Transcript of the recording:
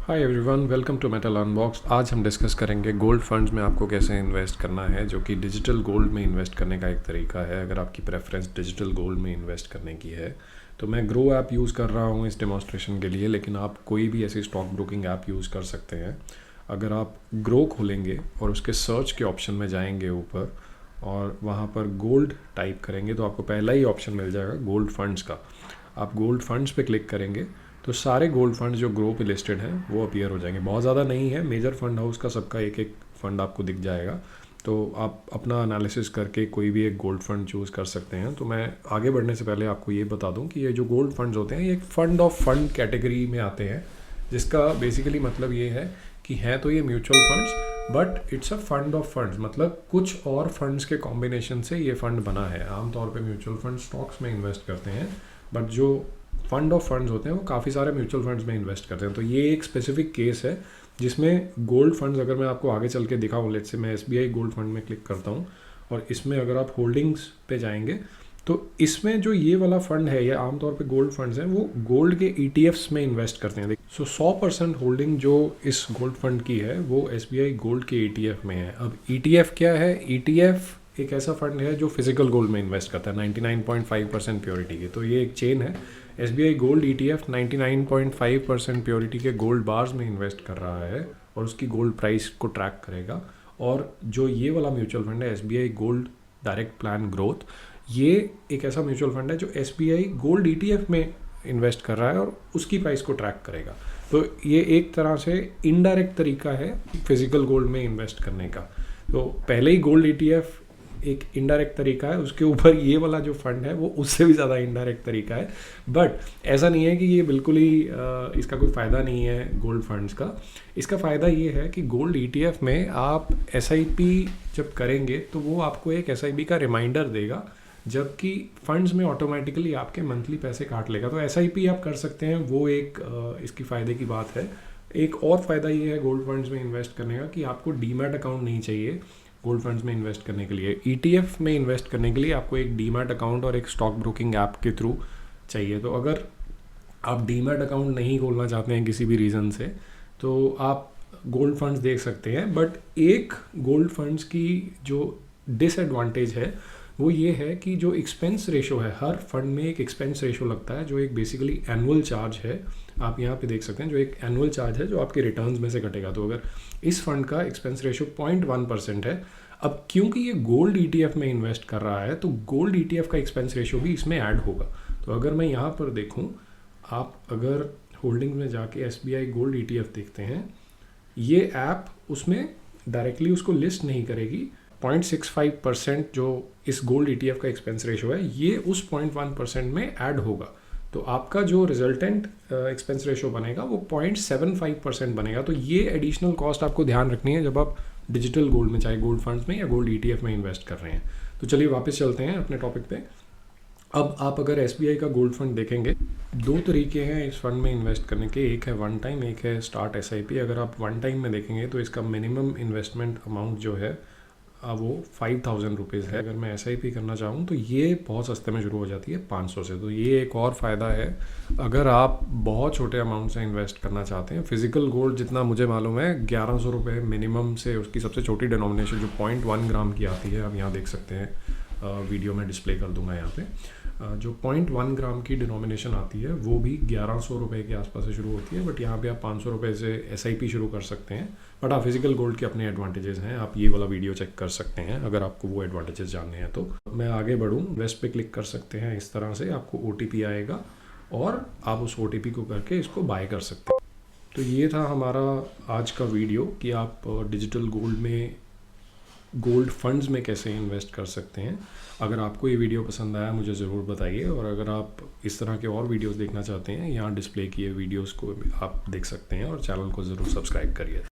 Hi everyone, welcome to metal unbox. आज हम discuss करेंगे गोल्ड फंड्स में आपको कैसे इन्वेस्ट करना है, जो कि डिजिटल गोल्ड में इन्वेस्ट करने का एक तरीका है। अगर आपकी प्रेफरेंस डिजिटल गोल्ड में इन्वेस्ट करने की है तो मैं ग्रो ऐप यूज़ कर रहा हूँ इस डेमोन्स्ट्रेशन के लिए, लेकिन आप कोई भी ऐसी स्टॉक ब्रोकिंग ऐप यूज़ कर सकते हैं। अगर आप ग्रो खोलेंगे और उसके सर्च के ऑप्शन में जाएंगे ऊपर और वहाँ पर गोल्ड टाइप करेंगे तो आपको पहला ही ऑप्शन मिल जाएगा गोल्ड फंड्स का। आप गोल्ड फंड्स पे क्लिक करेंगे तो सारे गोल्ड फंड जो ग्रो पे लिस्टेड हैं वो अपीयर हो जाएंगे। बहुत ज़्यादा नहीं है, मेजर फंड हाउस का सबका एक एक फ़ंड आपको दिख जाएगा। तो आप अपना एनालिसिस करके कोई भी एक गोल्ड फंड चूज़ कर सकते हैं। तो मैं आगे बढ़ने से पहले आपको ये बता दूं कि ये जो गोल्ड फंड्स होते हैं ये एक फ़ंड ऑफ फंड कैटेगरी में आते हैं, जिसका बेसिकली मतलब ये है कि हैं तो ये mutual funds but it's a fund of funds, मतलब कुछ और फंड्स के कॉम्बिनेशन से ये फ़ंड बना है। आमतौर पे म्यूचुअल फंड स्टॉक्स में इन्वेस्ट करते हैं, बट जो फंड ऑफ फंड्स होते हैं वो काफ़ी सारे म्यूचुअल फंड्स में इन्वेस्ट करते हैं। तो ये एक स्पेसिफिक केस है जिसमें गोल्ड फंड्स, अगर मैं आपको आगे चल के दिखाऊँ, लेट्स से मैं एसबीआई गोल्ड फंड में क्लिक करता हूँ और इसमें अगर आप होल्डिंग्स पे जाएंगे तो इसमें जो ये वाला फंड है, ये आमतौर पे गोल्ड फंड्स हैं, वो गोल्ड के ईटीएफ्स में इन्वेस्ट करते हैं। सो 100% होल्डिंग जो इस गोल्ड फंड की है वो एसबीआई गोल्ड के ईटीएफ में है। अब ईटीएफ क्या है? ईटीएफ एक ऐसा फंड है जो फिजिकल गोल्ड में इन्वेस्ट करता है 99.5% प्योरिटी की। तो ये एक चेन है। एसबीआई गोल्ड ईटीएफ 99.5% प्योरिटी के गोल्ड बार्स में इन्वेस्ट कर रहा है और उसकी गोल्ड प्राइस को ट्रैक करेगा। और जो ये वाला म्यूचुअल फंड है SBI gold direct plan growth, ये एक ऐसा म्यूचुअल फंड है जो एसबीआई गोल्ड ईटीएफ में इन्वेस्ट कर रहा है और उसकी प्राइस को ट्रैक करेगा। तो ये एक तरह से इनडायरेक्ट तरीका है फिजिकल गोल्ड में इन्वेस्ट करने का। तो पहले ही गोल्ड ईटीएफ एक इनडायरेक्ट तरीका है, उसके ऊपर ये वाला जो फंड है वो उससे भी ज़्यादा इनडायरेक्ट तरीका है। बट ऐसा नहीं है कि ये बिल्कुल ही इसका कोई फ़ायदा नहीं है गोल्ड फंड्स का। इसका फ़ायदा ये है कि गोल्ड ईटीएफ में आप एसआईपी जब करेंगे तो वो आपको एक एसआईपी का रिमाइंडर देगा, जबकि फंड्स में ऑटोमेटिकली आपके मंथली पैसे काट लेगा। तो एसआईपी आप कर सकते हैं, वो एक इसकी फ़ायदे की बात है। एक और फ़ायदा ये है गोल्ड फंड्स में इन्वेस्ट करने का कि आपको डीमैट अकाउंट नहीं चाहिए गोल्ड फंड्स में इन्वेस्ट करने के लिए। ईटीएफ में इन्वेस्ट करने के लिए आपको एक डीमैट अकाउंट और एक स्टॉक ब्रोकिंग ऐप के थ्रू चाहिए। तो अगर आप डीमैट अकाउंट नहीं खोलना चाहते हैं किसी भी रीज़न से तो आप गोल्ड फंड्स देख सकते हैं। बट एक गोल्ड फंड्स की जो डिसएडवांटेज है वो ये है कि जो एक्सपेंस रेशो है, हर फंड में एक एक्सपेंस रेशो लगता है जो एक बेसिकली एनुअल चार्ज है। आप यहाँ पे देख सकते हैं जो एक एनुअल चार्ज है जो आपके रिटर्न्स में से कटेगा। तो अगर इस फंड का एक्सपेंस रेशो 0.1% है, अब क्योंकि ये गोल्ड ईटीएफ में इन्वेस्ट कर रहा है तो गोल्ड ईटीएफ का एक्सपेंस रेशो भी इसमें ऐड होगा। तो अगर मैं यहाँ पर देखूँ, आप अगर होल्डिंग में जाके एसबीआई गोल्ड ईटीएफ देखते हैं, ये ऐप उसमें डायरेक्टली उसको लिस्ट नहीं करेगी। 0.65% जो इस गोल्ड ईटीएफ का एक्सपेंस रेशो है ये उस 0.1% में ऐड होगा। तो आपका जो रिजल्टेंट एक्सपेंस रेशो बनेगा वो 0.75% बनेगा। तो ये एडिशनल कॉस्ट आपको ध्यान रखनी है जब आप डिजिटल गोल्ड में, चाहे गोल्ड फंड्स में या गोल्ड ईटीएफ में इन्वेस्ट कर रहे हैं। तो चलिए वापस चलते हैं अपने टॉपिक पे। अब आप अगर एसबीआई का गोल्ड फंड देखेंगे, दो तरीके हैं इस फंड में इन्वेस्ट करने के, एक है वन टाइम, एक है स्टार्ट एसआईपी। अगर आप वन टाइम में देखेंगे तो इसका मिनिमम इन्वेस्टमेंट अमाउंट जो है वो 5,000 रुपीज़ है। अगर मैं एसआईपी करना चाहूँ तो ये बहुत सस्ते में शुरू हो जाती है 500 से। तो ये एक और फ़ायदा है अगर आप बहुत छोटे अमाउंट से इन्वेस्ट करना चाहते हैं। फिजिकल गोल्ड जितना मुझे मालूम है 1100 रुपये मिनिमम से उसकी सबसे छोटी डिनोमिनेशन जो 0.1 ग्राम की आती है, आप यहाँ देख सकते हैं, वीडियो में डिस्प्ले कर दूंगा यहाँ पे। जो 0.1 ग्राम की डिनोमिनेशन आती है वो भी 1100 रुपये के आसपास से शुरू होती है। बट यहाँ पे आप 500 रुपये से एसआईपी शुरू कर सकते हैं। बट हाँ, फिजिकल गोल्ड के अपने एडवांटेजेस हैं, आप ये वाला वीडियो चेक कर सकते हैं अगर आपको वो एडवांटेजेस जानने हैं। तो मैं आगे बढ़ूँ, वेस्ट पे क्लिक कर सकते हैं। इस तरह से आपको ओटीपी आएगा और आप उस ओटीपी को करके इसको बाय कर सकते हैं। तो ये था हमारा आज का वीडियो कि आप डिजिटल गोल्ड में, गोल्ड फंड्स में कैसे इन्वेस्ट कर सकते हैं। अगर आपको ये वीडियो पसंद आया मुझे ज़रूर बताइए, और अगर आप इस तरह के और वीडियोस देखना चाहते हैं, यहाँ डिस्प्ले किए वीडियोस को आप देख सकते हैं और चैनल को ज़रूर सब्सक्राइब करिए।